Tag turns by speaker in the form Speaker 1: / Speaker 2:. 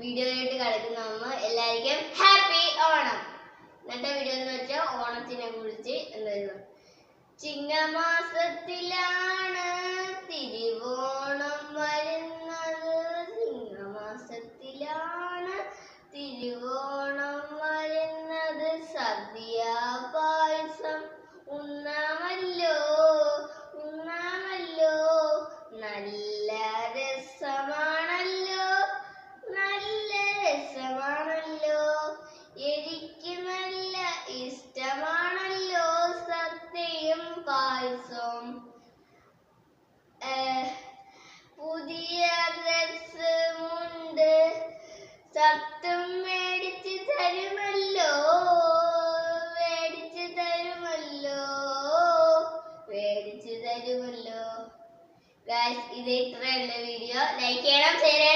Speaker 1: വീഡിയോയിലോട്ട് കിടക്കുന്ന എല്ലാവർക്കും ഹാപ്പി ഓണം. ഇന്നത്തെ വീഡിയോ എന്ന് വെച്ചാൽ ഓണത്തിനെ കുറിച്ച് എന്തായിരുന്നു. ചിങ്ങമാസത്തിലാണ് തിരുവോണം വരുന്നത്, ചിങ്ങമാസത്തിലാണ് തിരുവോണം വരുന്നത്. സദ്യ പായസം ഉണ്ണാമല്ലോ ഉണ്ണാമല്ലോ, നല്ല രസമാണല്ലോ നല്ല രസമാണല്ലോ, എനിക്ക് നല്ല ഇഷ്ടമാണല്ലോ സദ്യയും പായസവും. പുതിയ ഡ്രസ് മുണ്ട് ഷർട്ടും മേടിച്ച് തരുമല്ലോ മേടിച്ച് തരുമല്ലോ മേടിച്ച് തരുമല്ലോ. ഗൈസ്, ഇത് ഇത്രയുള്ള വീഡിയോ. ലൈക്ക് ചെയ്യണം, ഷെയർ ചെയ്യണം.